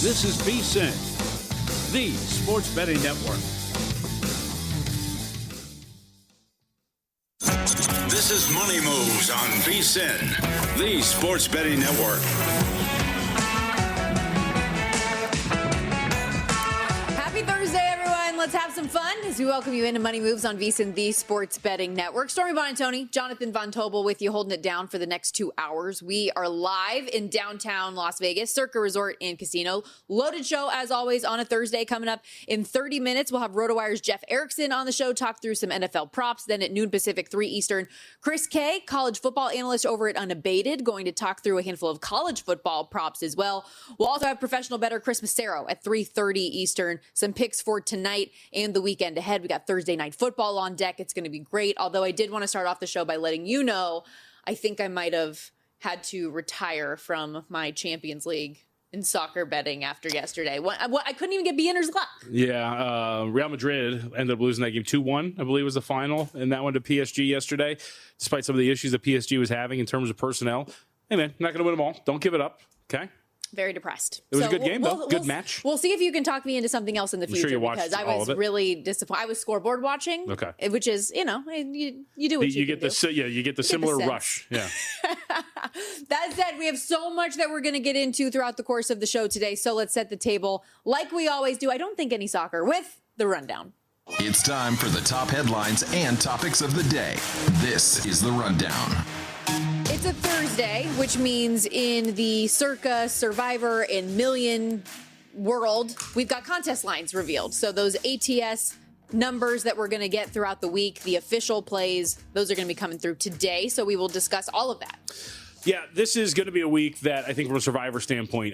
This is VSiN, the sports betting network. This is Money Moves on VSiN, the sports betting network. Happy Thursday, everyone. Let's have some fun as we welcome you into Money Moves on VSiN, the sports betting network. Stormy, Buonantony, Jonathan Von Tobel with you, holding it down for the next 2 hours. We are live in downtown Las Vegas, Circa Resort and Casino. Loaded show, as always, on a Thursday. Coming up in 30 minutes, we'll have RotoWire's Jeff Erickson on the show, talk through some NFL props. Then at noon Pacific, 3 Eastern, Chris K, college football analyst over at Unabated, going to talk through a handful of college football props as well. We'll also have professional bettor Chris Massaro at 3:30 Eastern. Some picks for tonight and the weekend ahead. We got Thursday night football on deck. It's going to be great. Although I did want to start off the show by letting you know, I think I might have had to retire from my Champions League in soccer betting after yesterday. I couldn't even get beginner's luck. Yeah, Real Madrid ended up losing that game 2-1, I believe was the final, and that went to PSG yesterday, despite some of the issues that PSG was having in terms of personnel. Hey, man, not going to win them all. Don't give it up, okay? Very depressed. It was a good game, though. Good match. We'll see if you can talk me into something else in the future. Sure you watched because I was really disappointed. I was scoreboard watching. Okay. Which is, you do what you get do. You get the similar rush. Yeah. That said, we have so much that we're going to get into throughout the course of the show today. So let's set the table like we always do. I don't think any soccer with the rundown. It's time for the top headlines and topics of the day. This is the Rundown. It's a Thursday, which means in the Circa, Survivor, and Million world, we've got contest lines revealed. So those ATS numbers that we're going to get throughout the week, the official plays, those are going to be coming through today. So we will discuss all of that. Yeah, this is going to be a week that I think from a Survivor standpoint,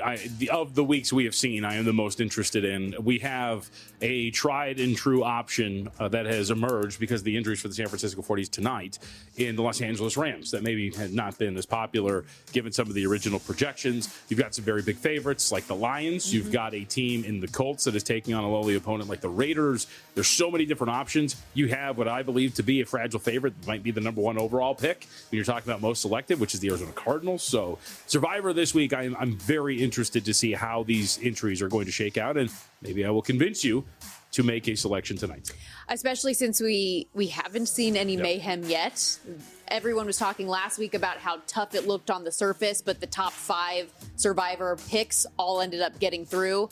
of the weeks we have seen, I am the most interested in. We have a tried and true option that has emerged because of the injuries for the San Francisco 40s tonight in the Los Angeles Rams that maybe had not been as popular given some of the original projections. You've got some very big favorites like the Lions. Mm-hmm. You've got a team in the Colts that is taking on a lowly opponent like the Raiders. There's so many different options. You have what I believe to be a fragile favorite that might be the number one overall pick when you're talking about most selected, which is the Arizona Cardinals. So Survivor this week, I'm very interested to see how these entries are going to shake out, and maybe I will convince you to make a selection tonight. Especially since we haven't seen any mayhem yet. Everyone was talking last week about how tough it looked on the surface, but the top 5 Survivor picks all ended up getting through.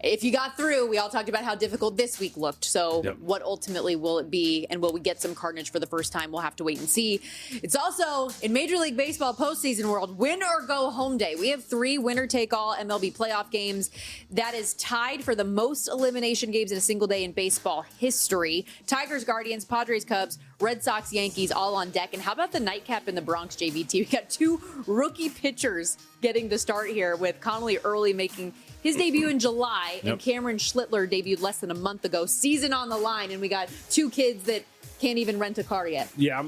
If you got through, we all talked about how difficult this week looked. So what ultimately will it be? And will we get some carnage for the first time? We'll have to wait and see. It's also in Major League Baseball postseason world, win or go home day. We have 3 winner-take-all MLB playoff games. That is tied for the most elimination games in a single day in baseball history. Tigers, Guardians, Padres, Cubs, Red Sox, Yankees, all on deck. And how about the nightcap in the Bronx, JVT? We got 2 rookie pitchers getting to start here with Connolly Early making his debut in July, and Cameron Schlittler debuted less than a month ago. Season on the line, and we got 2 kids that can't even rent a car yet. Yeah,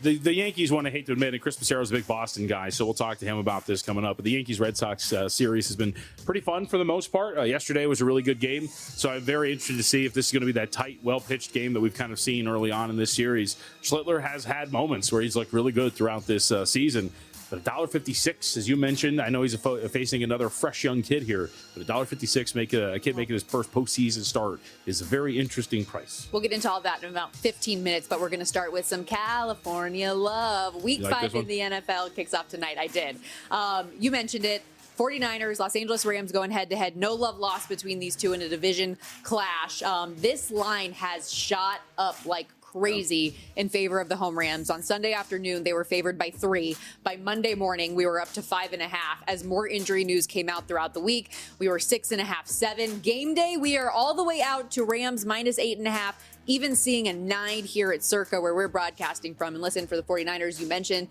the Yankees one, I hate to admit, and Chris Massaro's a big Boston guy, so we'll talk to him about this coming up. But the Yankees-Red Sox series has been pretty fun for the most part. Yesterday was a really good game, so I'm very interested to see if this is going to be that tight, well-pitched game that we've kind of seen early on in this series. Schlittler has had moments where he's looked really good throughout this season. But $1.56, as you mentioned, I know he's facing another fresh young kid here, but $1.56 a kid making his first postseason start is a very interesting price. We'll get into all that in about 15 minutes, but we're going to start with some California love. Week 5 in the NFL kicks off tonight. I did. You mentioned it. 49ers, Los Angeles Rams going head-to-head. No love lost between these two in a division clash. This line has shot up like crazy in favor of the home Rams. On Sunday afternoon, they were favored by 3. By Monday morning, we were up to 5.5. As more injury news came out throughout the week, we were 6.5, 7. Game day, we are all the way out to Rams minus 8.5, even seeing a 9 here at Circa where we're broadcasting from. And listen, for the 49ers, you mentioned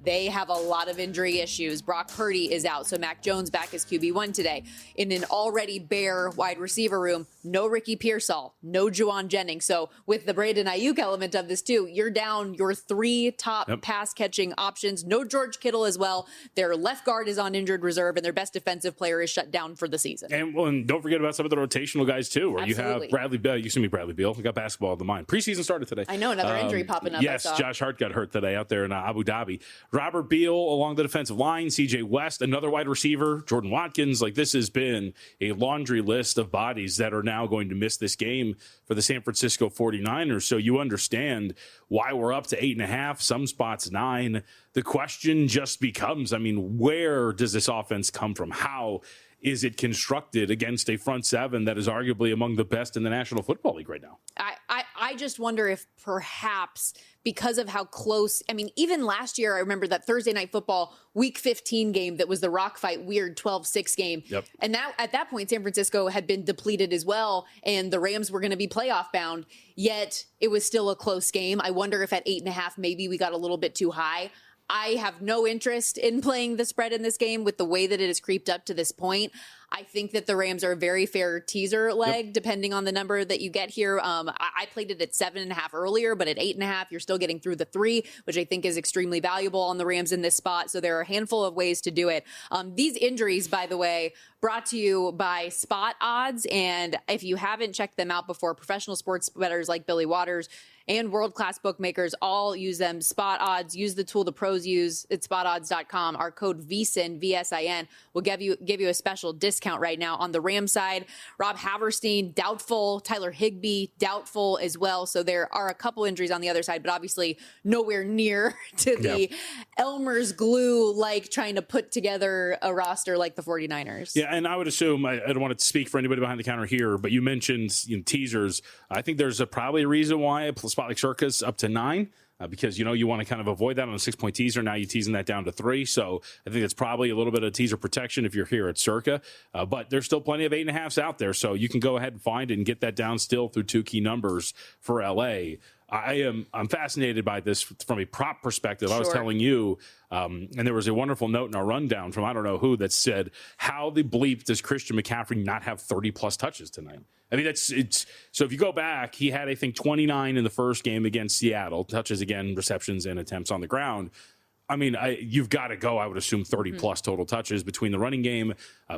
they have a lot of injury issues. Brock Purdy is out, so Mac Jones back as QB1 today. In an already bare wide receiver room, no Ricky Pearsall, no Juwan Jennings. So with the Brandon Ayuk element of this too, you're down your 3 top pass-catching options. No George Kittle as well. Their left guard is on injured reserve, and their best defensive player is shut down for the season. And don't forget about some of the rotational guys too, where Absolutely. You have Bradley Beal. We got basketball in the mind. Preseason started today. I know, another injury popping up. Yes, Josh Hart got hurt today out there in Abu Dhabi. Robert Beal along the defensive line, CJ West, another wide receiver, Jordan Watkins. Like, this has been a laundry list of bodies that are now going to miss this game for the San Francisco 49ers. So you understand why we're up to 8.5, some spots 9. The question just becomes, I mean, where does this offense come from? How is it constructed against a front seven that is arguably among the best in the National Football League right now? I just wonder if perhaps because of how close, I mean, even last year, I remember that Thursday Night Football Week 15 game that was the rock fight, weird 12-6 game. Yep. And that at that point, San Francisco had been depleted as well, and the Rams were going to be playoff bound, yet it was still a close game. I wonder if at 8.5, maybe we got a little bit too high. I have no interest in playing the spread in this game with the way that it has creeped up to this point. I think that the Rams are a very fair teaser leg, depending on the number that you get here. I played it at 7.5 earlier, but at 8.5, you're still getting through the 3, which I think is extremely valuable on the Rams in this spot. So there are a handful of ways to do it. These injuries, by the way, brought to you by Spot Odds. And if you haven't checked them out before, professional sports bettors like Billy Waters and world-class bookmakers all use them. Spot Odds, use the tool the pros use at spotodds.com. Our code VSiN, VSIN, will give you a special discount right now on the Rams side. Rob Haverstein, doubtful. Tyler Higbee, doubtful as well. So there are a couple injuries on the other side, but obviously nowhere near to the Elmer's glue, like trying to put together a roster like the 49ers. Yeah, and I would assume, I don't want to speak for anybody behind the counter here, but you mentioned teasers. I think there's probably a reason why a spot like Circa's up to 9. Because, you want to kind of avoid that on a 6-point teaser. Now you're teasing that down to 3. So I think it's probably a little bit of teaser protection if you're here at Circa. But there's still plenty of 8.5s out there. So you can go ahead and find it and get that down still through 2 key numbers for LA. I'm fascinated by this from a prop perspective. I was telling you, and there was a wonderful note in our rundown from I don't know who that said, how the bleep does Christian McCaffrey not have 30-plus touches tonight? I mean, so if you go back, he had, I think, 29 in the first game against Seattle, touches again, receptions and attempts on the ground. I mean, you've got to go, I would assume, 30-plus total touches between the running game.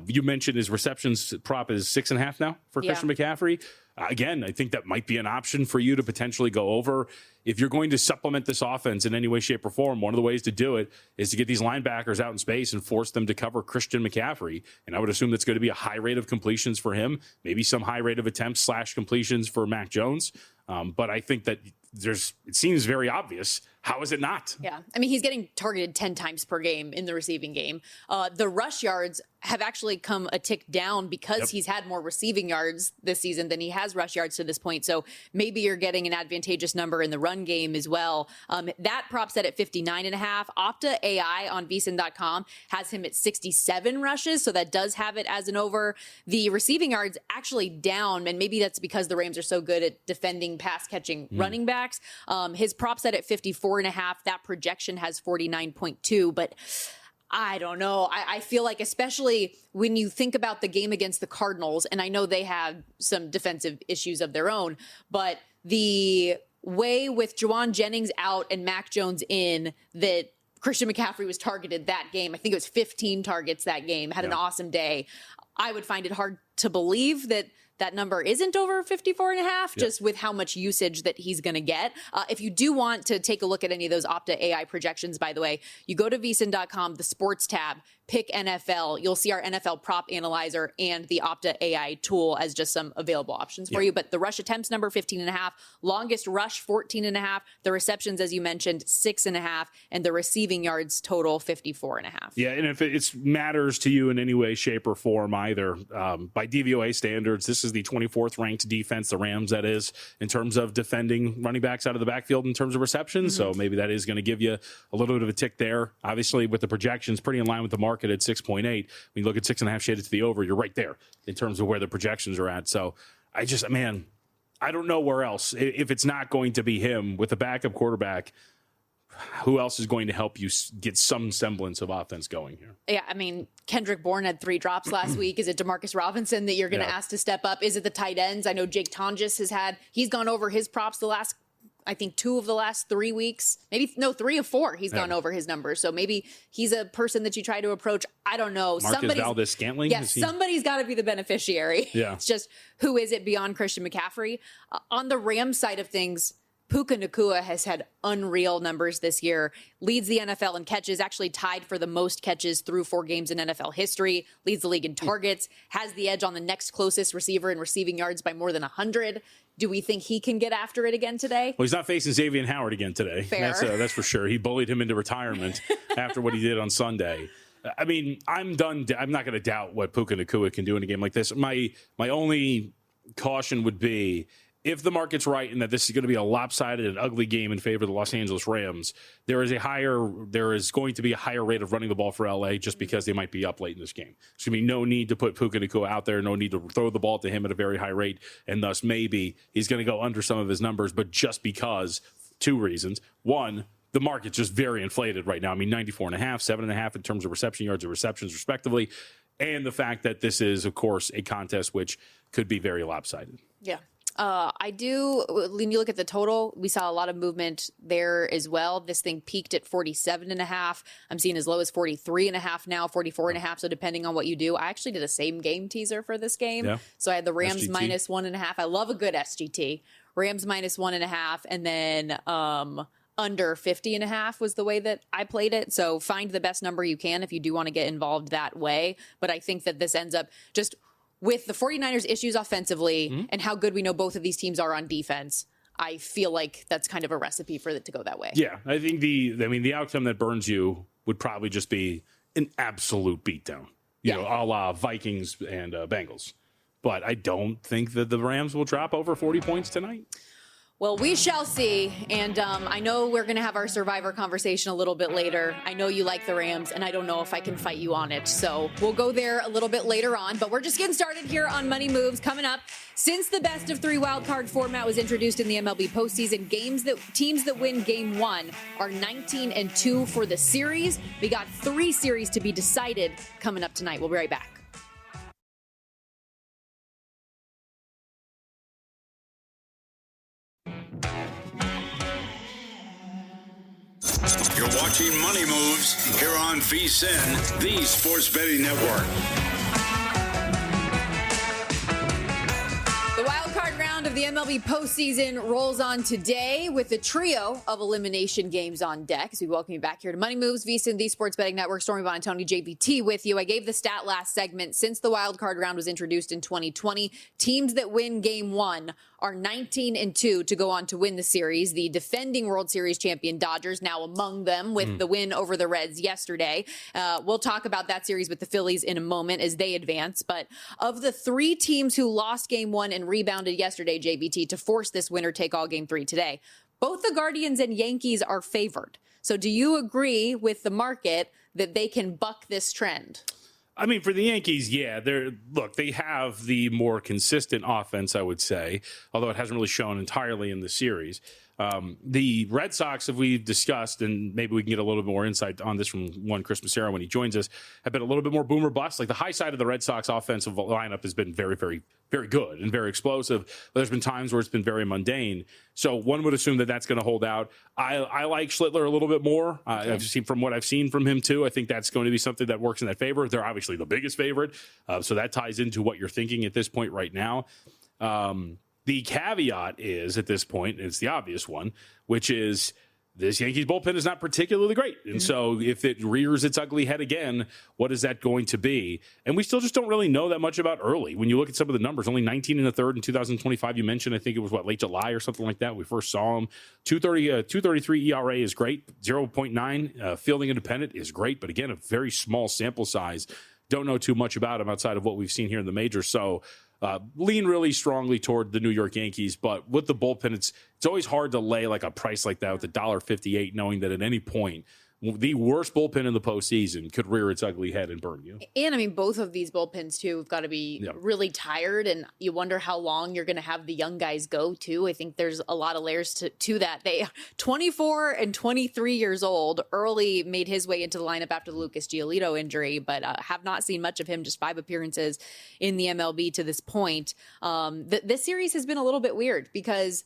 You mentioned his receptions prop is 6.5 now for Christian McCaffrey. Again, I think that might be an option for you to potentially go over. If you're going to supplement this offense in any way, shape, or form, one of the ways to do it is to get these linebackers out in space and force them to cover Christian McCaffrey. And I would assume that's going to be a high rate of completions for him, maybe some high rate of attempts / completions for Mac Jones. But I think that it seems very obvious. How is it not? Yeah. I mean, he's getting targeted 10 times per game in the receiving game. The rush yards have actually come a tick down because he's had more receiving yards this season than he has rush yards to this point. So maybe you're getting an advantageous number in the run game as well. That prop set at 59.5. Opta AI on VSiN.com has him at 67 rushes. So that does have it as an over. The receiving yards actually down, and maybe that's because the Rams are so good at defending pass catching running backs. His prop set at 54.5. That projection has 49.2, but I don't know. I feel like, especially when you think about the game against the Cardinals, and I know they have some defensive issues of their own, but the way with Juwan Jennings out and Mac Jones in that Christian McCaffrey was targeted that game, I think it was 15 targets that game, had an awesome day. I would find it hard to believe that number isn't over 54.5, just with how much usage that he's going to get. If you do want to take a look at any of those Opta AI projections, by the way, you go to VSiN.com, the sports tab, pick NFL. You'll see our NFL prop analyzer and the Opta AI tool as just some available options for you. But the rush attempts number 15.5, longest rush 14.5, the receptions, as you mentioned, 6.5, and the receiving yards total 54.5. Yeah, and if it matters to you in any way, shape, or form either, by DVOA standards, this is the 24th ranked defense, the Rams, that is, in terms of defending running backs out of the backfield in terms of receptions. So maybe that is going to give you a little bit of a tick there. Obviously, with the projections, pretty in line with the market at 6.8. When you look at 6.5 shaded to the over, you're right there in terms of where the projections are at. So I don't know where else. If it's not going to be him with a backup quarterback, who else is going to help you get some semblance of offense going here? Yeah, I mean, Kendrick Bourne had 3 drops last week. Is it Demarcus Robinson that you're going to ask to step up? Is it the tight ends? I know Jake Tonjes he's gone over his props the last, I think, 2 of the last 3 weeks. 3 of 4 he's gone over his numbers. So maybe he's a person that you try to approach. I don't know. Marcus Valdez-Scantling? Yes, somebody's got to be the beneficiary. Yeah. It's just, who is it beyond Christian McCaffrey? On the Rams side of things, Puka Nacua has had unreal numbers this year, leads the NFL in catches, actually tied for the most catches through 4 games in NFL history, leads the league in targets, has the edge on the next closest receiver in receiving yards by more than 100. Do we think he can get after it again today? Well, he's not facing Xavier Howard again today. Fair. That's for sure. He bullied him into retirement after what he did on Sunday. I mean, I'm done. I'm not going to doubt what Puka Nacua can do in a game like this. My only caution would be, if the market's right and that this is going to be a lopsided and ugly game in favor of the Los Angeles Rams, there is going to be a higher rate of running the ball for LA just because they might be up late in this game. There's going to be no need to put Puka Nacua out there, no need to throw the ball to him at a very high rate, and thus maybe he's going to go under some of his numbers, but just because, 2 reasons. One, the market's just very inflated right now. I mean, 94.5, 7.5 in terms of reception yards and receptions respectively, and the fact that this is, of course, a contest which could be very lopsided. Yeah. I do. When you look at the total, we saw a lot of movement there as well. This thing peaked at 47.5. I'm seeing as low as 43.5 now, 44.5. So depending on what you do, I actually did a same game teaser for this game. Yeah. So I had the Rams SGT. minus 1.5. I love a good SGT. Rams minus 1.5, and then under 50.5 was the way that I played it. So find the best number you can if you do want to get involved that way. But I think that this ends up just with the 49ers' issues offensively and how good we know both of these teams are on defense. I feel like that's kind of a recipe for it to go that way. Yeah, I think the outcome that burns you would probably just be an absolute beatdown. You know, a la Vikings and Bengals. But I don't think that the Rams will drop over 40 points tonight. Well, we shall see. And I know we're going to have our Survivor conversation a little bit later. I know you like the Rams, and I don't know if I can fight you on it. So we'll go there a little bit later on. But we're just getting started here on Money Moves. Coming up, since the best of 3 wild card format was introduced in the MLB postseason, teams that win Game 1 are 19-2 for the series. We got 3 series to be decided coming up tonight. We'll be right back. You're watching Money Moves here on VSiN, the sports betting network. The wild card round of the MLB postseason rolls on today with a trio of elimination games on deck. As we welcome you back here to Money Moves, VSiN, the sports betting network. Stormy, Buonantony, JVT with you. I gave the stat last segment. Since the wild card round was introduced in 2020, teams that win Game 1 are 19-2 to go on to win the series. The defending World Series champion Dodgers now among them with the win over the Reds yesterday. We'll talk about that series with the Phillies in a moment as they advance. But of the 3 teams who lost Game 1 and rebounded yesterday, JVT, to force this winner-take-all Game 3 today, both the Guardians and Yankees are favored. So do you agree with the market that they can buck this trend? I mean, for the Yankees, yeah, they have the more consistent offense, I would say, although it hasn't really shown entirely in the series. The Red Sox, as we've discussed, and maybe we can get a little bit more insight on this from one Chris Massaro when he joins us, have been a little bit more boom or bust. Like the high side of the Red Sox offensive lineup has been very, very, very good and very explosive. But there's been times where it's been very mundane. So one would assume that that's going to hold out. I like Schlittler a little bit more. I've seen from what I've seen from him too. I think that's going to be something that works in that favor. They're obviously the biggest favorite, so that ties into what you're thinking at this point right now. The caveat is, at this point, it's the obvious one, which is this Yankees bullpen is not particularly great. And so if it rears its ugly head again, what is that going to be? And we still just don't really know that much about early. When you look at some of the numbers, only 19 1/3 in 2025. You mentioned, I think it was, late July or something like that. We first saw him. 2.33 ERA is great. 0.9 fielding independent is great. But again, a very small sample size. Don't know too much about him outside of what we've seen here in the majors. So lean really strongly toward the New York Yankees, but with the bullpen, it's always hard to lay like a price like that with $1.58, knowing that at any point the worst bullpen in the postseason could rear its ugly head and burn you. And I mean, both of these bullpens too have got to be really tired, and you wonder how long you're going to have the young guys go too. I think there's a lot of layers to that. They 24 and 23 years old. Early made his way into the lineup after the Lucas Giolito injury, but have not seen much of him. Just 5 appearances in the MLB to this point. This series has been a little bit weird because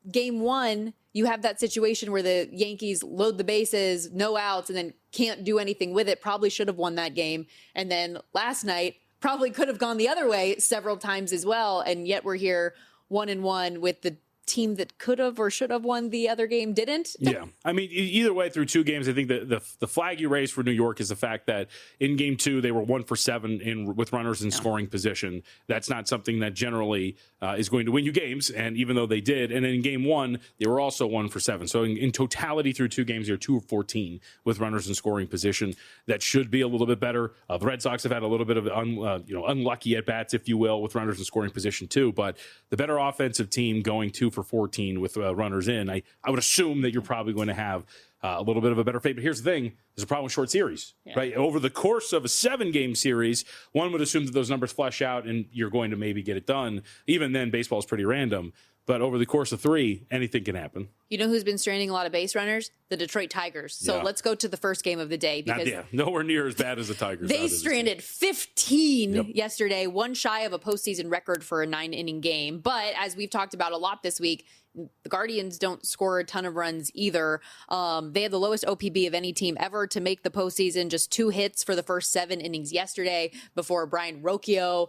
Game 1, you have that situation where the Yankees load the bases, no outs, and then can't do anything with it. Probably should have won that game. And then last night, probably could have gone the other way several times as well. And yet we're here 1-1 with the team that could have or should have won the other game didn't. Yeah. I mean, either way, through 2 games, I think the flag you raised for New York is the fact that in game 2, they were 1 for 7 with runners in scoring position. That's not something that generally is going to win you games. And even though they did, and in game 1, they were also 1 for 7. So in totality through 2 games, they're 2 of 14 with runners in scoring position. That should be a little bit better. The Red Sox have had a little bit of unlucky at bats, if you will, with runners in scoring position too. But the better offensive team going 2 for 14 with runners in, I would assume that you're probably going to have a little bit of a better fate. But here's the thing. There's a problem with short series, right? Over the course of a 7-game series, one would assume that those numbers flesh out and you're going to maybe get it done. Even then, baseball is pretty random. But over the course of 3, anything can happen. You know who's been stranding a lot of base runners? The Detroit Tigers. So let's go to the first game of the day. Because nowhere near as bad as the Tigers. They stranded 15 yesterday, one shy of a postseason record for a 9-inning game. But as we've talked about a lot this week, the Guardians don't score a ton of runs either. They had the lowest OPB of any team ever to make the postseason. Just 2 hits for the first 7 innings yesterday before Brian Rocchio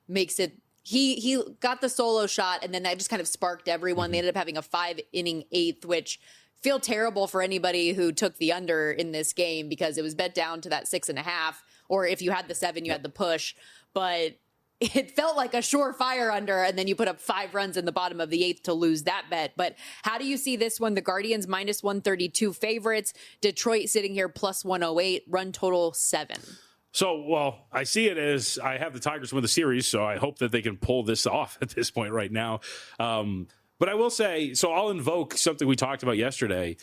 makes it. He got the solo shot, and then that just kind of sparked everyone. They ended up having a 5-inning 8th, which feel terrible for anybody who took the under in this game because it was bet down to that 6.5. Or if you had the 7, you had the push. But it felt like a surefire under, and then you put up 5 runs in the bottom of the 8th to lose that bet. But how do you see this one? The Guardians minus 132 favorites. Detroit sitting here plus 108. Run total 7. So, well, I see it as I have the Tigers win the series, so I hope that they can pull this off at this point right now. But I will say, so I'll invoke something we talked about yesterday.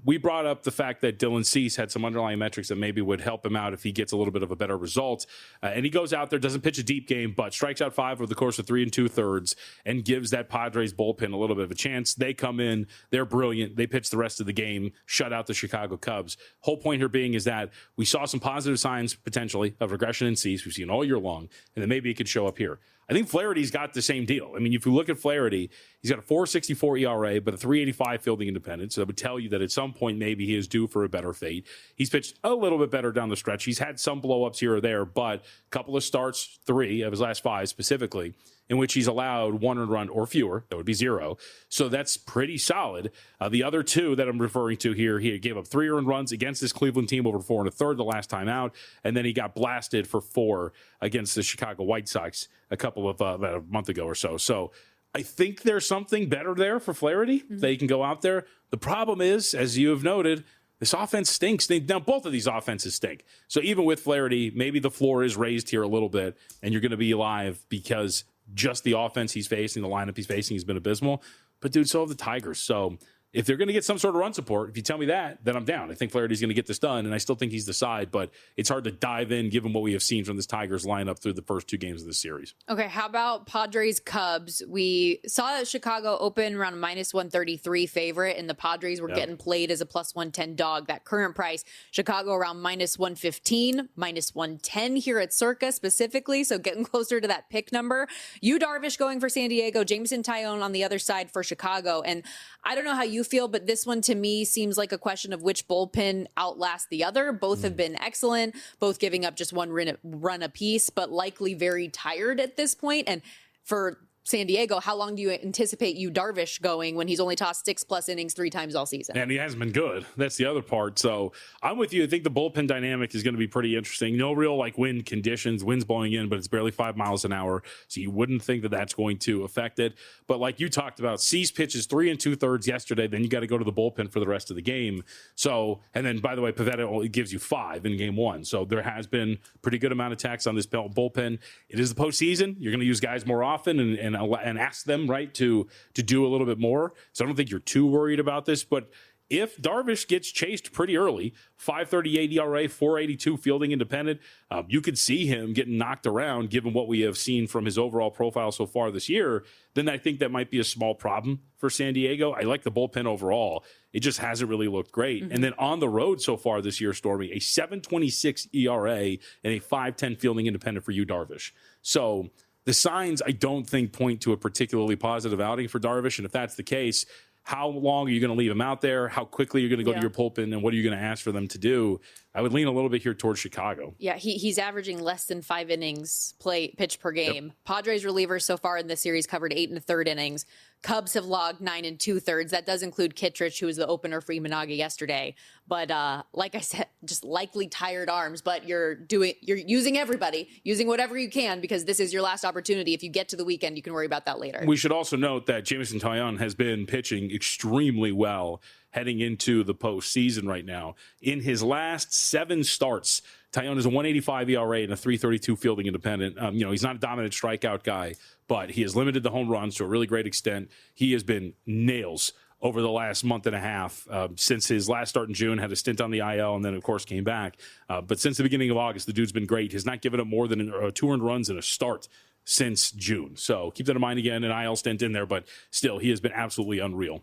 We brought up the fact that Dylan Cease had some underlying metrics that maybe would help him out if he gets a little bit of a better result. And he goes out there, doesn't pitch a deep game, but strikes out 5 over the course of 3 2/3 and gives that Padres bullpen a little bit of a chance. They come in, they're brilliant. They pitch the rest of the game, shut out the Chicago Cubs. Whole point here being is that we saw some positive signs potentially of regression in Cease. We've seen all year long, and then maybe it could show up here. I think Flaherty's got the same deal. I mean, if you look at Flaherty, he's got a 4.64 ERA, but a 3.85 fielding independence. So that would tell you that at some point maybe he is due for a better fate. He's pitched a little bit better down the stretch. He's had some blow-ups here or there, but a couple of starts, 3 of his last 5 specifically, in which he's allowed 1 earned run or fewer. That would be 0. So that's pretty solid. The other 2 that I'm referring to here, he gave up 3 earned runs against this Cleveland team over 4 1/3 the last time out, and then he got blasted for 4 against the Chicago White Sox about a month ago or so. So I think there's something better there for Flaherty. They can go out there. The problem is, as you have noted, this offense stinks. Now, both of these offenses stink. So even with Flaherty, maybe the floor is raised here a little bit, and you're going to be alive because just the offense he's facing, the lineup he's facing has been abysmal. But, dude, so have the Tigers. So if they're going to get some sort of run support, if you tell me that, then I'm down. I think Flaherty's going to get this done, and I still think he's the side, but it's hard to dive in given what we have seen from this Tigers lineup through the first 2 games of this series. Okay, how about Padres-Cubs? We saw Chicago open around a minus 133 favorite, and the Padres were getting played as a plus 110 dog. That current price, Chicago around minus 115, minus 110 here at Circa specifically, so getting closer to that pick number. Yu Darvish going for San Diego, Jameson Taillon on the other side for Chicago, and I don't know how you feel, but this one to me seems like a question of which bullpen outlasts the other. Both have been excellent, both giving up just 1 run apiece, but likely very tired at this point. And for San Diego, how long do you anticipate Yu Darvish going when he's only tossed 6+ innings 3 times all season? And he hasn't been good. That's the other part. So I'm with you. I think the bullpen dynamic is going to be pretty interesting. No real wind conditions, wind's blowing in, but it's barely 5 miles an hour. So you wouldn't think that that's going to affect it. But like you talked about, Cease pitches 3 2/3 yesterday. Then you got to go to the bullpen for the rest of the game. So, and then by the way, Pivetta only gives you 5 in game 1. So there has been pretty good amount of attacks on this bullpen. It is the postseason. You're going to use guys more often and ask them, right, to do a little bit more. So I don't think you're too worried about this. But if Darvish gets chased pretty early, 5.38 ERA, 4.82 fielding independent, you could see him getting knocked around given what we have seen from his overall profile so far this year. Then I think that might be a small problem for San Diego. I like the bullpen overall. It just hasn't really looked great. And then on the road so far this year, Stormy, a 7.26 ERA and a 5.10 fielding independent for Yu Darvish. So the signs, I don't think, point to a particularly positive outing for Darvish. And if that's the case, how long are you going to leave him out there? How quickly are you going to go to your bullpen? And what are you going to ask for them to do? I would lean a little bit here towards Chicago. Yeah, he's averaging less than 5 innings pitched per game. Yep. Padres relievers so far in this series covered 8 1/3 innings. Cubs have logged 9 2/3. That does include Kittredge, who was the opener for Imanaga yesterday. But like I said, just likely tired arms. But you're using everybody, using whatever you can, because this is your last opportunity. If you get to the weekend, you can worry about that later. We should also note that Jameson Taillon has been pitching extremely well heading into the postseason right now. In his last 7 starts, Taillon is a 1.85 ERA and a 3.32 fielding independent. He's not a dominant strikeout guy, but he has limited the home runs to a really great extent. He has been nails over the last month and a half since his last start in June, had a stint on the IL, and then, of course, came back. But since the beginning of August, the dude's been great. He's not given up more than 2 earned runs in a start since June. So keep that in mind again, an IL stint in there, but still, he has been absolutely unreal.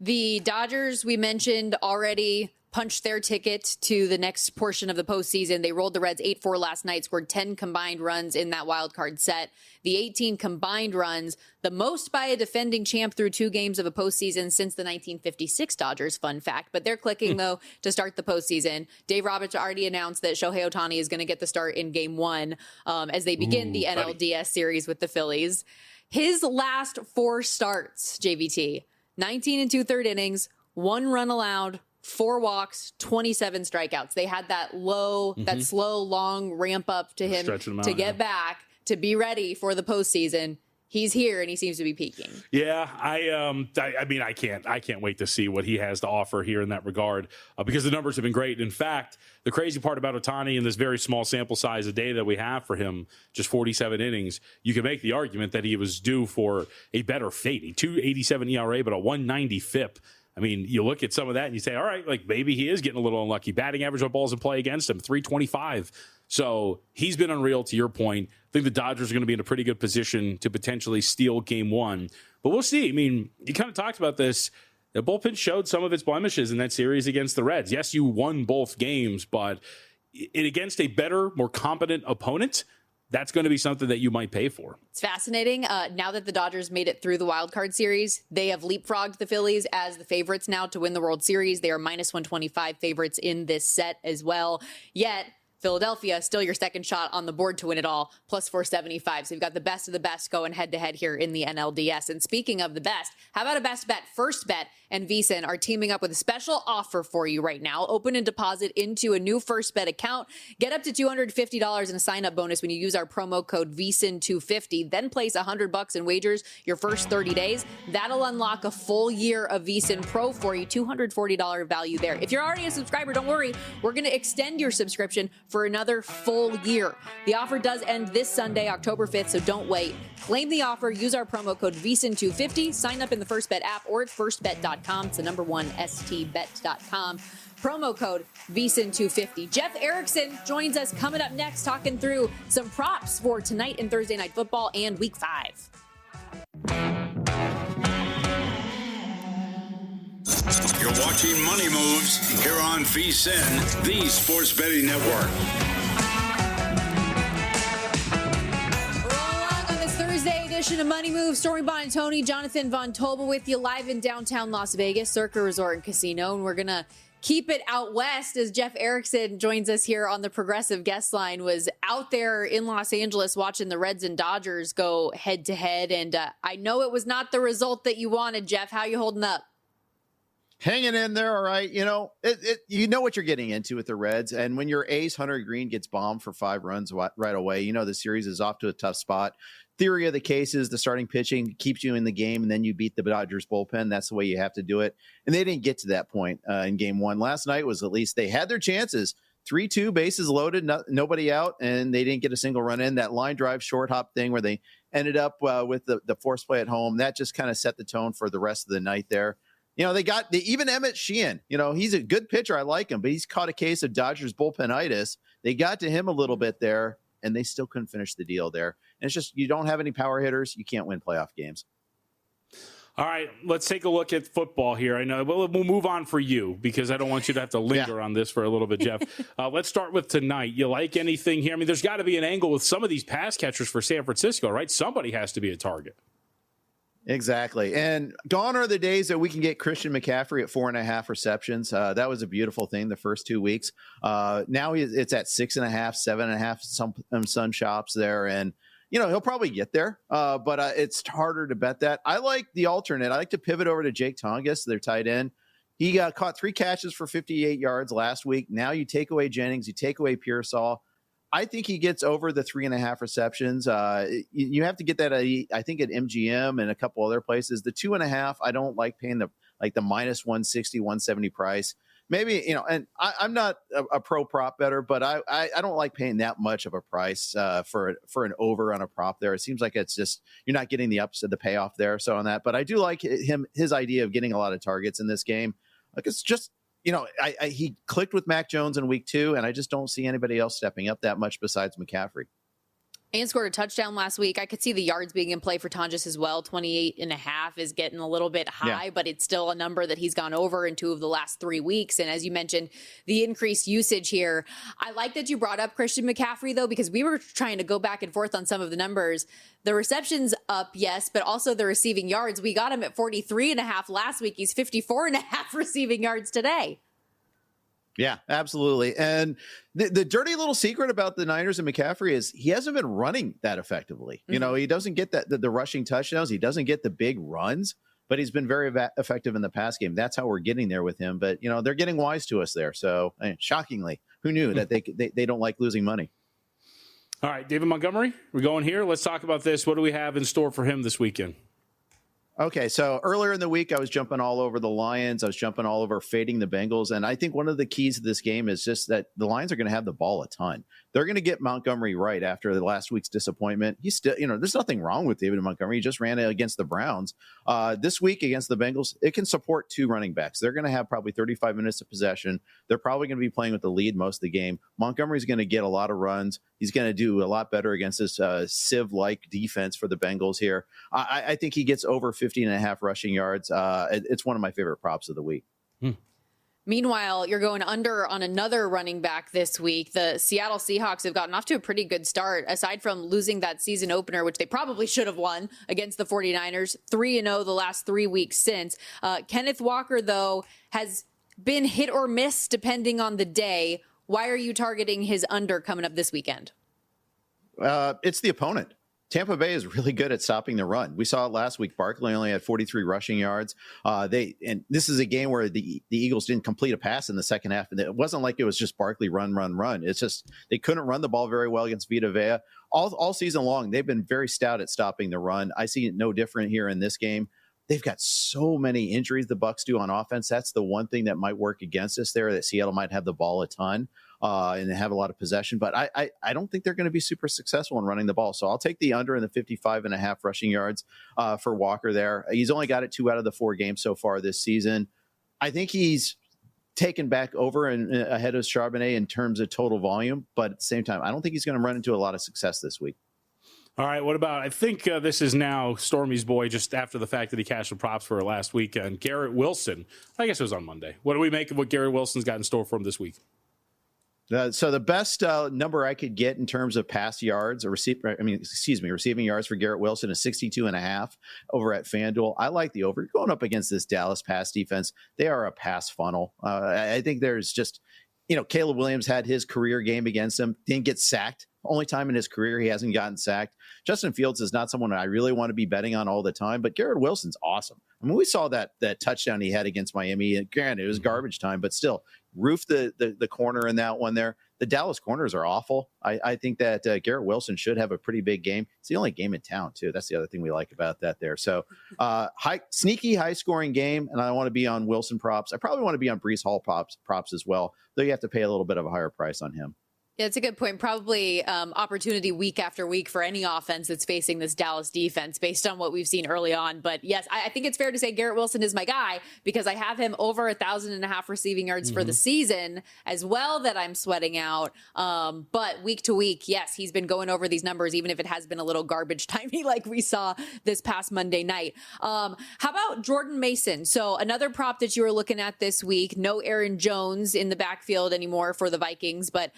The Dodgers, we mentioned already, punched their ticket to the next portion of the postseason. They rolled the Reds 8-4 last night, scored 10 combined runs in that wild card set. The 18 combined runs, the most by a defending champ through 2 games of a postseason since the 1956 Dodgers, fun fact. But they're clicking, though, to start the postseason. Dave Roberts already announced that Shohei Ohtani is going to get the start in Game 1 as they begin the NLDS series with the Phillies. His last 4 starts, JVT, 19 2/3 innings, 1 run allowed, 4 walks, 27 strikeouts. They had that that slow, long ramp up to him to get back, to be ready for the postseason. He's here and he seems to be peaking. Yeah, I can't wait to see what he has to offer here in that regard because the numbers have been great. In fact, the crazy part about Ohtani in this very small sample size of data that we have for him, just 47 innings, you can make the argument that he was due for a better fate. A 2.87 ERA, but a 1.90 FIP. I mean, you look at some of that and you say, all right, like maybe he is getting a little unlucky. Batting average on balls in play against him, 325. So he's been unreal to your point. I think the Dodgers are going to be in a pretty good position to potentially steal Game 1. But we'll see. I mean, you kind of talked about this. The bullpen showed some of its blemishes in that series against the Reds. Yes, you won both games, but against a better, more competent opponent, that's going to be something that you might pay for. It's fascinating. Now that the Dodgers made it through the wild card series, they have leapfrogged the Phillies as the favorites now to win the World Series. They are minus 125 favorites in this set as well. Yet, Philadelphia, still your second shot on the board to win it all, plus 475. So you've got the best of the best going head-to-head here in the NLDS. And speaking of the best, how about a best bet? First Bet and VSiN are teaming up with a special offer for you right now. Open and deposit into a new First Bet account. Get up to $250 in a sign-up bonus when you use our promo code VSiN250. Then place $100 in wagers your first 30 days. That'll unlock a full year of VSiN Pro for you, $240 value there. If you're already a subscriber, don't worry. We're going to extend your subscription for another full year. The offer does end this Sunday, October 5th, so don't wait. Claim the offer. Use our promo code VSiN250. Sign up in the First Bet app or at firstbet.com. It's the number one stbet.com. Promo code VSiN250. Jeff Erickson joins us coming up next, talking through some props for tonight and Thursday Night Football and Week 5. You're watching Money Moves here on VSiN, the sports betting network. Roll along on this Thursday edition of Money Moves. Stormy, Buonantony, Jonathan Von Tobel with you live in downtown Las Vegas, Circa Resort and Casino. And we're going to keep it out west as Jeff Erickson joins us here on the Progressive guest line. Was out there in Los Angeles watching the Reds and Dodgers go head to head. And I know it was not the result that you wanted, Jeff. How you holding up? Hanging in there, all right. You know, you know what you're getting into with the Reds. And when your ace, Hunter Green, gets bombed for 5 runs right away, you know the series is off to a tough spot. Theory of the case is the starting pitching keeps you in the game, and then you beat the Dodgers bullpen. That's the way you have to do it. And they didn't get to that point in Game 1. Last night was at least they had their chances. 3-2, bases loaded, nobody out, and they didn't get a single run in. That line drive short hop thing where they ended up with the force play at home, that just kind of set the tone for the rest of the night there. You know, even Emmett Sheehan, you know, he's a good pitcher. I like him, but he's caught a case of Dodgers bullpenitis. They got to him a little bit there, and they still couldn't finish the deal there. And it's just, you don't have any power hitters. You can't win playoff games. All right, let's take a look at football here. I know we'll move on for you because I don't want you to have to linger on this for a little bit, Jeff. Let's start with tonight. You like anything here? I mean, there's got to be an angle with some of these pass catchers for San Francisco, right? Somebody has to be a target. Exactly. And gone are the days that we can get Christian McCaffrey at 4.5 receptions. That was a beautiful thing the first 2 weeks. Now it's at 6.5, 7.5, some shops there. And, he'll probably get there, but it's harder to bet that. I like the alternate. I like to pivot over to Jake Tongas, their tight end. He caught 3 catches for 58 yards last week. Now you take away Jennings, you take away Pearsall. I think he gets over the 3.5 receptions. You have to get that, I think, at MGM and a couple other places. The 2.5, I don't like paying the minus 160, 170 price. Maybe, and I'm not a pro prop better, but I don't like paying that much of a price for an over on a prop there. It seems like it's just, you're not getting the upside, the payoff there. So on that, but I do like his idea of getting a lot of targets in this game. Like, it's just, he clicked with Mac Jones in week 2, and I just don't see anybody else stepping up that much besides McCaffrey. And scored a touchdown last week. I could see the yards being in play for Tonjas as well. 28.5 is getting a little bit high, but it's still a number that he's gone over in 2 of the last 3 weeks. And as you mentioned, the increased usage here. I like that you brought up Christian McCaffrey, though, because we were trying to go back and forth on some of the numbers. The receptions up, yes, but also the receiving yards. We got him at 43.5 last week. He's 54.5 receiving yards today. Yeah, absolutely. And the dirty little secret about the Niners and McCaffrey is he hasn't been running that effectively. Mm-hmm. He doesn't get the rushing touchdowns. He doesn't get the big runs, but he's been very effective in the pass game. That's how we're getting there with him. But, they're getting wise to us there. So shockingly, who knew that they don't like losing money? All right, David Montgomery, we're going here. Let's talk about this. What do we have in store for him this weekend? Okay, so earlier in the week, I was jumping all over the Lions. I was jumping all over fading the Bengals. And I think one of the keys to this game is just that the Lions are going to have the ball a ton. They're going to get Montgomery right after the last week's disappointment. He's still, there's nothing wrong with David Montgomery. He just ran it against the Browns. This week against the Bengals, it can support 2 running backs. They're going to have probably 35 minutes of possession. They're probably going to be playing with the lead most of the game. Montgomery's going to get a lot of runs. He's going to do a lot better against this sieve-like defense for the Bengals here. I think he gets over 15.5 rushing yards. It's one of my favorite props of the week. Meanwhile, you're going under on another running back this week. The Seattle Seahawks have gotten off to a pretty good start, aside from losing that season opener, which they probably should have won against the 49ers, 3-0 the last 3 weeks since. Kenneth Walker, though, has been hit or miss depending on the day. Why are you targeting his under coming up this weekend? It's the opponent. Tampa Bay is really good at stopping the run. We saw it last week. Barkley only had 43 rushing yards. And this is a game where the Eagles didn't complete a pass in the second half. And it wasn't like it was just Barkley run. It's just they couldn't run the ball very well against Vita Vea. All season long, they've been very stout at stopping the run. I see it no different here in this game. They've got so many injuries the Bucs do on offense. That's the one thing that might work against us there, that Seattle might have the ball a ton. And they have a lot of possession, but I don't think they're going to be super successful in running the ball. So I'll take the under in the 55.5 rushing yards for Walker there. He's only got it 2 out of the 4 games so far this season. I think he's taken back over and ahead of Charbonnet in terms of total volume, but at the same time, I don't think he's going to run into a lot of success this week. All right, what about, I think this is now Stormy's boy, just after the fact that he cashed the props for last weekend, Garrett Wilson. I guess it was on Monday. What do we make of what Garrett Wilson's got in store for him this week? So the best number I could get in terms of pass yards or receiving yards for Garrett Wilson is 62.5 over at FanDuel. I like the over. Going up against this Dallas pass defense, they are a pass funnel. I think there's just, Caleb Williams had his career game against him, didn't get sacked. Only time in his career he hasn't gotten sacked. Justin Fields is not someone I really want to be betting on all the time, but Garrett Wilson's awesome. I mean, we saw that touchdown he had against Miami. And granted, it was garbage time, but still roofed the corner in that one there. The Dallas corners are awful. I think that Garrett Wilson should have a pretty big game. It's the only game in town, too. That's the other thing we like about that there. So sneaky, high-scoring game, and I want to be on Wilson props. I probably want to be on Breece Hall props as well, though you have to pay a little bit of a higher price on him. Yeah, it's a good point. Probably opportunity week after week for any offense that's facing this Dallas defense based on what we've seen early on. But yes, I think it's fair to say Garrett Wilson is my guy because I have him over 1,500 receiving yards for the season as well that I'm sweating out. But week to week, yes, he's been going over these numbers, even if it has been a little garbage timey like we saw this past Monday night. How about Jordan Mason? So another prop that you were looking at this week, no Aaron Jones in the backfield anymore for the Vikings, but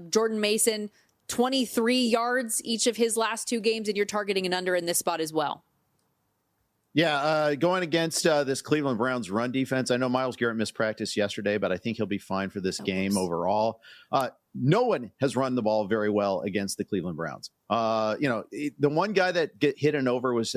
Jordan Mason, 23 yards each of his last 2 games, and you're targeting an under in this spot as well. Yeah, going against this Cleveland Browns run defense. I know Myles Garrett missed practice yesterday, but I think he'll be fine for this game overall. No one has run the ball very well against the Cleveland Browns. The one guy that get hit and over was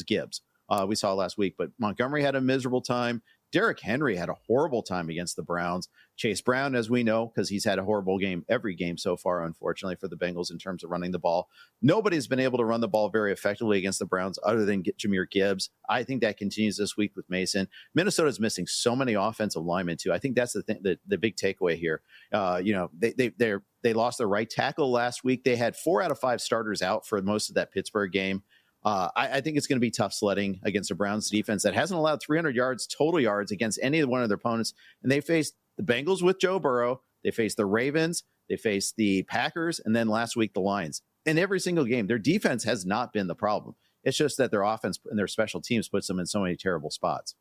Gibbs. We saw last week, but Montgomery had a miserable time. Derrick Henry had a horrible time against the Browns. Chase Brown, as we know, because he's had a horrible game every game so far, unfortunately, for the Bengals in terms of running the ball. Nobody's been able to run the ball very effectively against the Browns other than Jahmyr Gibbs. I think that continues this week with Mason. Minnesota's missing so many offensive linemen, too. I think that's the thing, the big takeaway here. They lost their right tackle last week. They had 4 out of 5 starters out for most of that Pittsburgh game. I think it's going to be tough sledding against the Browns defense that hasn't allowed 300 yards, total yards against any one of their opponents. And they faced the Bengals with Joe Burrow. They faced the Ravens. They faced the Packers. And then last week, the Lions. In every single game, their defense has not been the problem. It's just that their offense and their special teams puts them in so many terrible spots.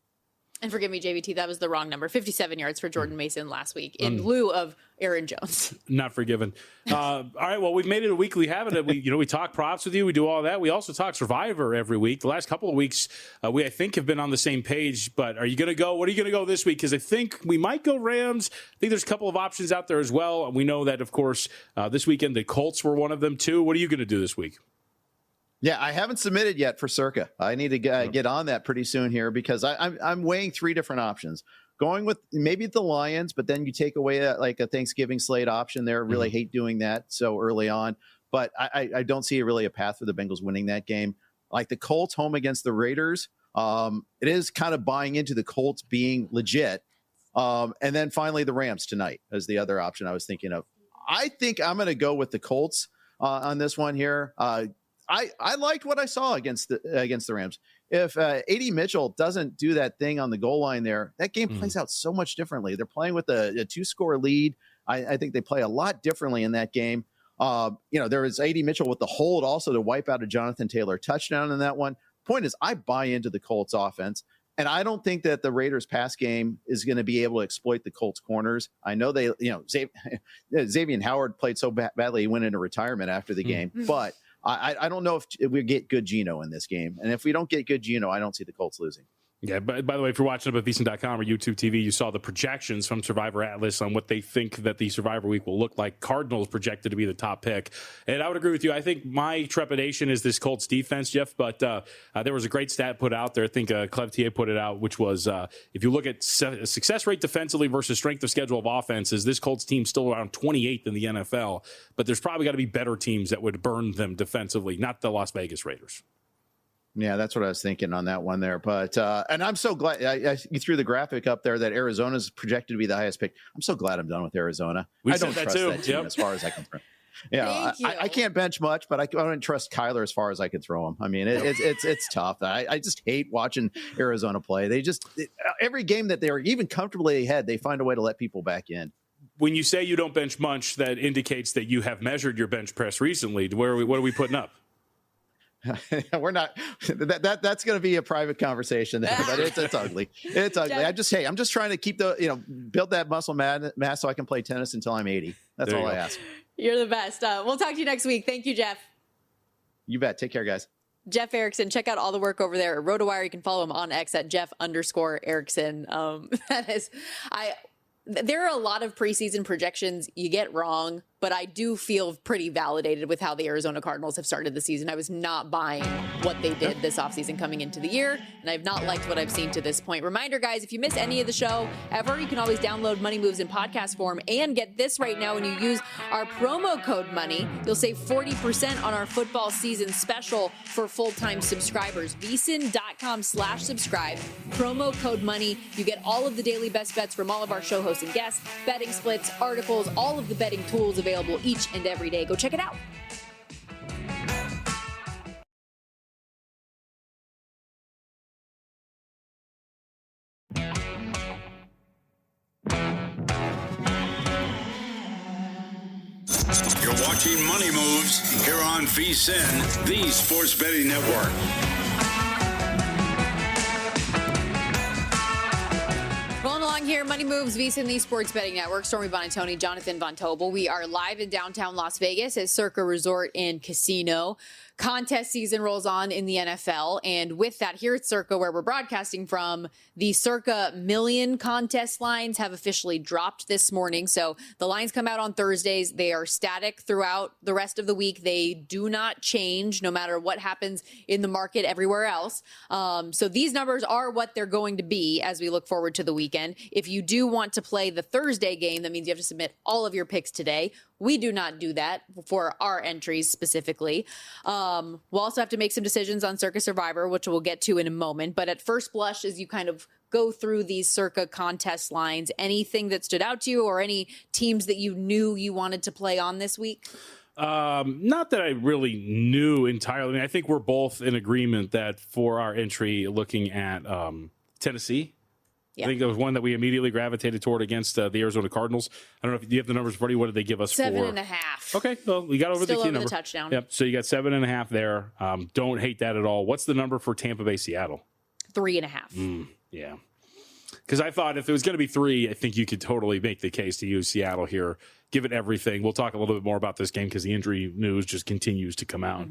And forgive me, JVT, that was the wrong number. 57 yards for Jordan Mason last week in lieu of Aaron Jones. Not forgiven. All right, well, we've made it a weekly habit. We talk props with you. We do all that. We also talk Survivor every week. The last couple of weeks, I think, have been on the same page. But are you going to go? What are you going to go this week? Because I think we might go Rams. I think there's a couple of options out there as well. We know that, of course, this weekend the Colts were one of them, too. What are you going to do this week? Yeah, I haven't submitted yet for Circa. I need to get on that pretty soon here because I'm weighing 3 different options. Going with maybe the Lions, but then you take away a Thanksgiving slate option there. Really hate doing that so early on. But I don't see really a path for the Bengals winning that game. Like the Colts home against the Raiders, it is kind of buying into the Colts being legit. And then finally the Rams tonight as the other option I was thinking of. I think I'm going to go with the Colts on this one here. I liked what I saw against the Rams. If A.D. Mitchell doesn't do that thing on the goal line there, that game plays out so much differently. They're playing with a 2-score lead. I think they play a lot differently in that game. There was A.D. Mitchell with the hold also to wipe out a Jonathan Taylor touchdown in that one. Point is, I buy into the Colts offense, and I don't think that the Raiders pass game is going to be able to exploit the Colts corners. I know Xavier Howard played so badly he went into retirement after the game, but I don't know if we get good Geno in this game. And if we don't get good Geno, I don't see the Colts losing. Yeah, but by the way, if you're watching up at VSiN.com or YouTube TV, you saw the projections from Survivor Atlas on what they think that the Survivor Week will look like. Cardinals projected to be the top pick. And I would agree with you. I think my trepidation is this Colts defense, Jeff, but there was a great stat put out there. I think Clevetier put it out, which was if you look at success rate defensively versus strength of schedule of offenses, this Colts team still around 28th in the NFL, but there's probably got to be better teams that would burn them defensively, not the Las Vegas Raiders. Yeah, that's what I was thinking on that one there. But and I'm so glad you threw the graphic up there that Arizona's projected to be the highest pick. I'm so glad I'm done with Arizona. I don't trust that team as far as I can throw. Yeah, I can't bench much, but I don't trust Kyler as far as I can throw him. I mean, it's tough. I just hate watching Arizona play. They just every game that they're even comfortably ahead, they find a way to let people back in. When you say you don't bench much, that indicates that you have measured your bench press recently. What are we putting up? We're not that's going to be a private conversation there, but it's ugly. It's ugly. I'm just trying to keep build that muscle mass so I can play tennis until I'm 80. That's all I ask. You're the best. We'll talk to you next week. Thank you, Jeff. You bet. Take care, guys. Jeff Erickson, check out all the work over there at RotoWire. You can follow him on X at Jeff_Erickson. There are a lot of preseason projections you get wrong, but I do feel pretty validated with how the Arizona Cardinals have started the season. I was not buying what they did this offseason coming into the year, and I've not liked what I've seen to this point. Reminder, guys, if you miss any of the show ever, you can always download Money Moves in podcast form and get this right now when you use our promo code MONEY. You'll save 40% on our football season special for full-time subscribers. VSiN.com/subscribe. Promo code MONEY. You get all of the daily best bets from all of our show hosts and guests, betting splits, articles, all of the betting tools available each and every day. Go check it out. You're watching Money Moves here on VSiN, the Sports Betting Network. Rolling along here, Money Moves, VSiN, the Sports Betting Network. Stormy Buonantony, Jonathan Von Tobel. We are live in downtown Las Vegas at Circa Resort and Casino. contest season rolls on in the NFL. And with that, here at Circa, where we're broadcasting from, the Circa million contest lines have officially dropped this morning. So the lines come out on Thursdays. They are static throughout the rest of the week. They do not change no matter what happens in the market everywhere else. So these numbers are what they're going to be as we look forward to the weekend. If you do want to play the Thursday game, that means you have to submit all of your picks today. We do not do that for our entries specifically. We'll also have to make some decisions on Circa Survivor, which we'll get to in a moment. But at first blush, as you kind of go through these Circa contest lines, anything that stood out to you or any teams that you knew you wanted to play on this week? Not that I really knew entirely. I mean, I think we're both in agreement that for our entry looking at Tennessee, I think there was one that we immediately gravitated toward against the Arizona Cardinals. I don't know if you have the numbers ready. What did they give us 7.5. Okay, well, we got over Still the key over number. the touchdown. Yep, so you got 7.5 there. Don't hate that at all. What's the number for Tampa Bay, Seattle? 3.5. Yeah. Because I thought if it was going to be 3, I think you could totally make the case to use Seattle here. Give it everything. We'll talk a little bit more about this game because the injury news just continues to come out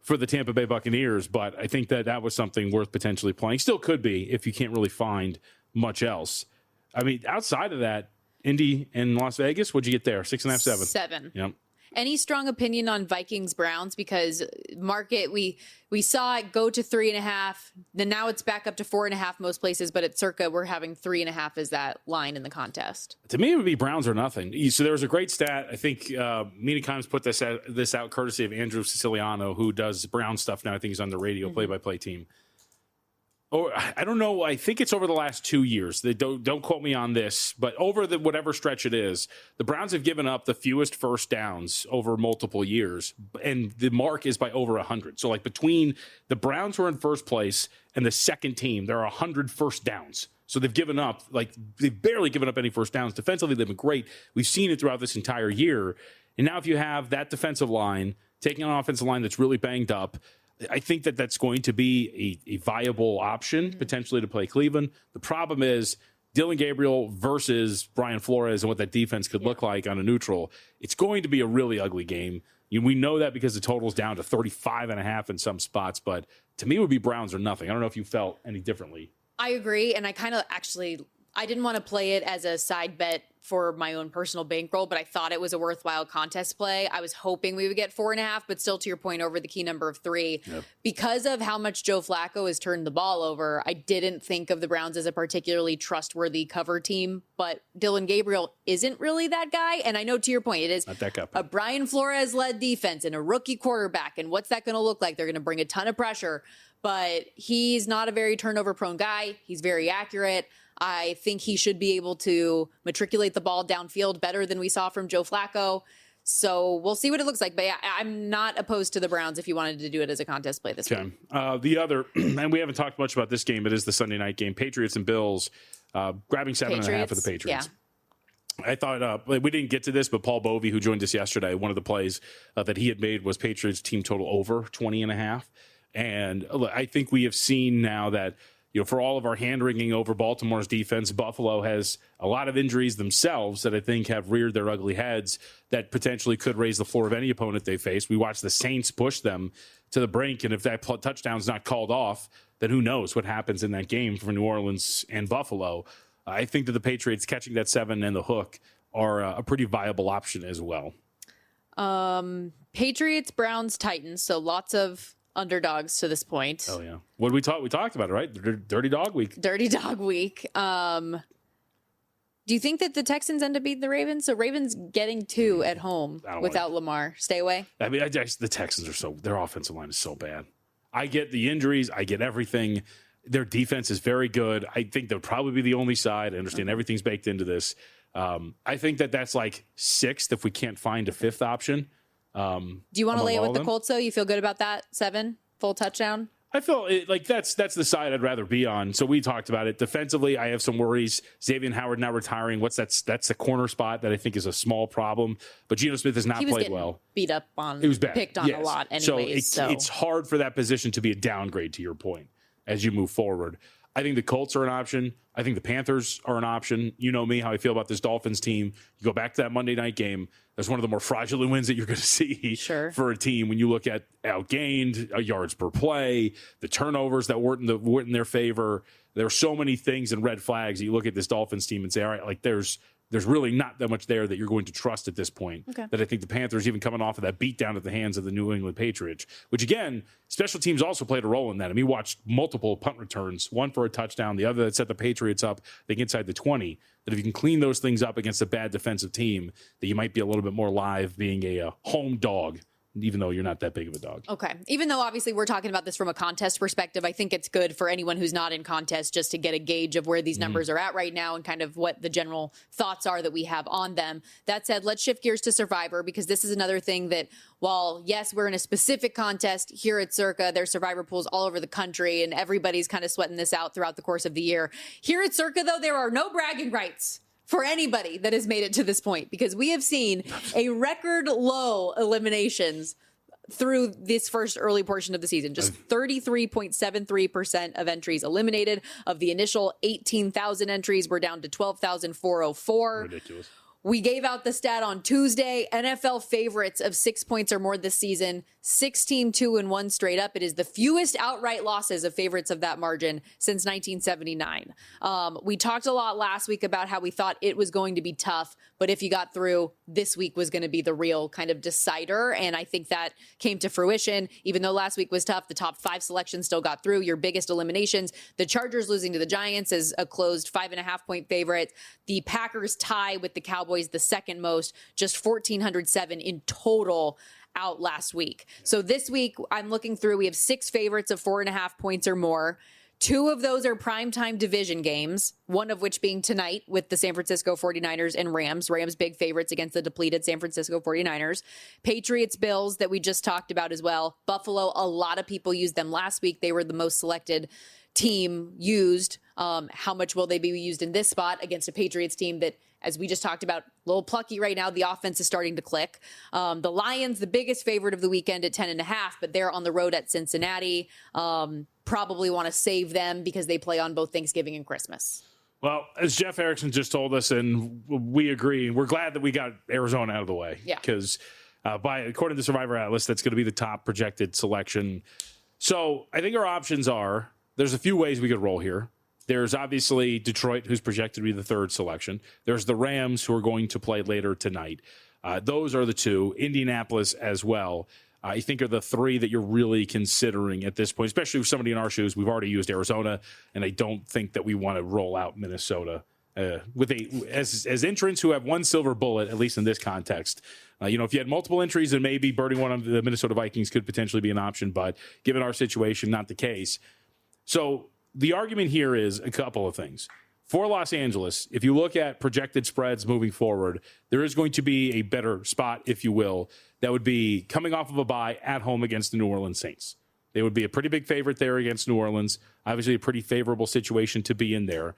for the Tampa Bay Buccaneers. But I think that was something worth potentially playing. Still could be if you can't really find much else. I mean, outside of that, Indy and Las Vegas, what'd you get there? 6.5, 7? 7. Yep. Any strong opinion on Vikings Browns? Because market, we saw it go to 3.5. Then now it's back up to 4.5 most places. But at Circa, we're having 3.5 as that line in the contest. To me, it would be Browns or nothing. So there was a great stat. I think Mina Kimes put this out courtesy of Andrew Siciliano, who does Brown stuff now. I think he's on the radio play-by-play team. Or I don't know. I think it's over the last 2 years. They don't quote me on this, but over the whatever stretch it is, the Browns have given up the fewest first downs over multiple years, and the mark is by over 100. So, like between the Browns who are in first place and the second team, there are 100 first downs. So they've given up, they've barely given up any first downs. Defensively, they've been great. We've seen it throughout this entire year. And now, if you have that defensive line taking on an offensive line that's really banged up, I think that that's going to be a viable option potentially to play Cleveland. The problem is Dylan Gabriel versus Brian Flores and what that defense could look like on a neutral. It's going to be a really ugly game. We know that because the total's down to 35.5 in some spots, but to me it would be Browns or nothing. I don't know if you felt any differently. I agree, and I kind of I didn't want to play it as a side bet for my own personal bankroll, but I thought it was a worthwhile contest play. I was hoping we would get 4.5, but still, to your point, over the key number of 3. Yep. Because of how much Joe Flacco has turned the ball over, I didn't think of the Browns as a particularly trustworthy cover team, but Dylan Gabriel isn't really that guy. And I know, to your point, it is a Brian Flores-led defense and a rookie quarterback. And what's that going to look like? They're going to bring a ton of pressure, but he's not a very turnover-prone guy. He's very accurate. I think he should be able to matriculate the ball downfield better than we saw from Joe Flacco. So we'll see what it looks like. But yeah, I'm not opposed to the Browns if you wanted to do it as a contest play this week. The other, and we haven't talked much about this game, it is the Sunday night game. Patriots and Bills, grabbing 7.5 for the Patriots. Yeah. I thought we didn't get to this, but Paul Bovey, who joined us yesterday, one of the plays that he had made was Patriots team total over 20.5. And I think we have seen now that, for all of our hand-wringing over Baltimore's defense, Buffalo has a lot of injuries themselves that I think have reared their ugly heads that potentially could raise the floor of any opponent they face. We watched the Saints push them to the brink, and if that touchdown's not called off, then who knows what happens in that game for New Orleans and Buffalo. I think that the Patriots catching that 7 and the hook are a pretty viable option as well. Patriots, Browns, Titans, so lots of underdogs to this point. Oh yeah. What we talked about it, right? Dirty dog week. Dirty dog week. Do you think that the Texans end up beating the Ravens? So Ravens getting 2 at home without Lamar. Stay away. I mean, the Texans their offensive line is so bad. I get the injuries. I get everything. Their defense is very good. I think they'll probably be the only side. I understand everything's baked into this. I think that's like 6th if we can't find a 5th option. Do you want to lay it with the Colts, though? You feel good about that 7 full touchdown? I feel like that's the side I'd rather be on. So we talked about it. Defensively, I have some worries. Xavier Howard now retiring. That's the corner spot that I think is a small problem. But Geno Smith has not played well. Beat up on. It was bad. Picked on a lot anyways. So it's hard for that position to be a downgrade, to your point, as you move forward. I think the Colts are an option. I think the Panthers are an option. You know me, how I feel about this Dolphins team. You go back to that Monday night game. That's one of the more fraudulent wins that you're going to see for a team when you look at outgained, yards per play, the turnovers that weren't in their favor. There are so many things and red flags that you look at this Dolphins team and say, all right, like there's really not that much there that you're going to trust at this point. Okay. That I think the Panthers, even coming off of that beatdown at the hands of the New England Patriots, which again, special teams also played a role in that. I mean, we watched multiple punt returns, one for a touchdown, the other that set the Patriots up, I think inside the 20, that if you can clean those things up against a bad defensive team, that you might be a little bit more live being a home dog, even though you're not that big of a dog. Okay. Even though obviously we're talking about this from a contest perspective, I think it's good for anyone who's not in contest just to get a gauge of where these numbers are at right now and kind of what the general thoughts are that we have on them. That said, let's shift gears to Survivor, because this is another thing that while, yes, we're in a specific contest here at Circa, there's Survivor pools all over the country and everybody's kind of sweating this out throughout the course of the year. Here at Circa, though, there are no bragging rights for anybody that has made it to this point, because we have seen a record low eliminations through this first early portion of the season. Just 33.73% of entries eliminated. Of the initial 18,000 entries, we're down to 12,404. Ridiculous. We gave out the stat on Tuesday. NFL favorites of 6 points or more this season, 16-2-1 straight up. It is the fewest outright losses of favorites of that margin since 1979. We talked a lot last week about how we thought it was going to be tough, but if you got through, this week was going to be the real kind of decider. And I think that came to fruition. Even though last week was tough, the top 5 selections still got through. Your biggest eliminations, the Chargers losing to the Giants as a closed 5.5-point favorite. The Packers tie with the Cowboys, the second most, just 1,407 in total out last week. So this week, I'm looking through, we have 6 favorites of 4.5 points or more. 2 of those are primetime division games, one of which being tonight with the San Francisco 49ers and Rams. Rams big favorites against the depleted San Francisco 49ers. Patriots, Bills that we just talked about as well. Buffalo, a lot of people used them last week. They were the most selected team used. How much will they be used in this spot against a Patriots team that, as we just talked about, a little plucky right now? The offense is starting to click. The Lions, the biggest favorite of the weekend at 10.5, but they're on the road at Cincinnati. Probably want to save them because they play on both Thanksgiving and Christmas. Well, as Jeff Erickson just told us, and we agree, we're glad that we got Arizona out of the way. Yeah. Because according to Survivor Atlas, that's going to be the top projected selection. So I think our options are, there's a few ways we could roll here. There's obviously Detroit, who's projected to be the 3rd selection. There's the Rams, who are going to play later tonight. Those are the 2. Indianapolis as well, I think, are the 3 that you're really considering at this point, especially with somebody in our shoes. We've already used Arizona, and I don't think that we want to roll out Minnesota with as entrants who have one silver bullet, at least in this context. If you had multiple entries, then maybe birding one of the Minnesota Vikings could potentially be an option, but given our situation, not the case. So the argument here is a couple of things. For Los Angeles, if you look at projected spreads moving forward, there is going to be a better spot, if you will, that would be coming off of a bye at home against the New Orleans Saints. They would be a pretty big favorite there against New Orleans. Obviously, a pretty favorable situation to be in there.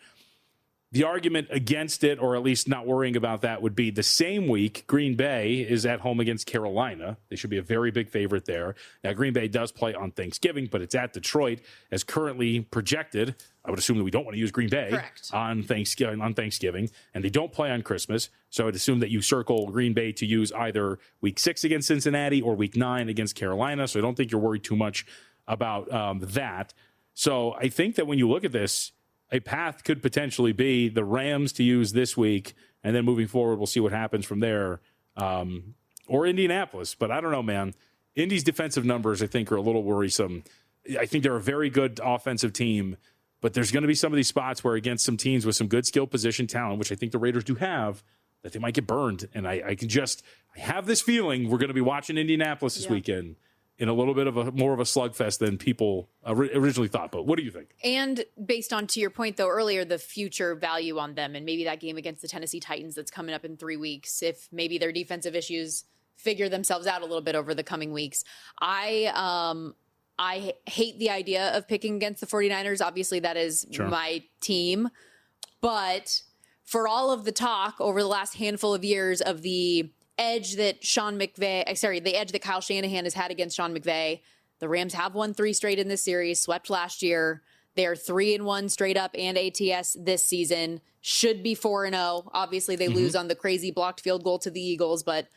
The argument against it, or at least not worrying about that, would be the same week Green Bay is at home against Carolina. They should be a very big favorite there. Now, Green Bay does play on Thanksgiving, but it's at Detroit as currently projected. I would assume that we don't want to use Green Bay on Thanksgiving, and they don't play on Christmas. So I'd assume that you circle Green Bay to use either week 6 against Cincinnati or week 9 against Carolina. So I don't think you're worried too much about that. So I think that when you look at this, a path could potentially be the Rams to use this week, and then moving forward, we'll see what happens from there, or Indianapolis. But I don't know, man. Indy's defensive numbers, I think, are a little worrisome. I think they're a very good offensive team, but there's going to be some of these spots where against some teams with some good skill position talent, which I think the Raiders do have, that they might get burned. And I have this feeling we're going to be watching Indianapolis this weekend in a little bit of more of a slugfest than people originally thought. But what do you think? And based on, to your point, though, earlier, the future value on them and maybe that game against the Tennessee Titans that's coming up in 3 weeks, if maybe their defensive issues figure themselves out a little bit over the coming weeks. I hate the idea of picking against the 49ers. Obviously, that is my team. But for all of the talk over the last handful of years of the edge that the edge that Kyle Shanahan has had against Sean McVay, the Rams have won 3 straight in this series, swept last year. They're 3-1 straight up and ATS this season. Should be 4-0. Obviously, they lose on the crazy blocked field goal to the Eagles, but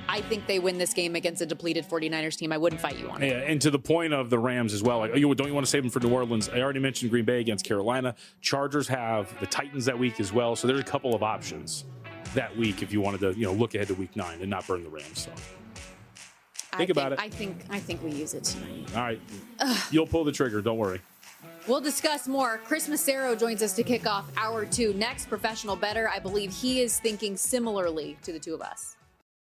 I think they win this game against a depleted 49ers team. I wouldn't fight you on it. Yeah, and to the point of the Rams as well, like, don't you want to save them for New Orleans? I already mentioned Green Bay against Carolina. Chargers have the Titans that week as well, so there's a couple of options that week if you wanted to, look ahead to week 9 and not burn the Rams. So think about it. I think we use it tonight. All right. You'll pull the trigger. Don't worry. We'll discuss more. Chris Massaro joins us to kick off hour 2. Next, professional bettor. I believe he is thinking similarly to the two of us.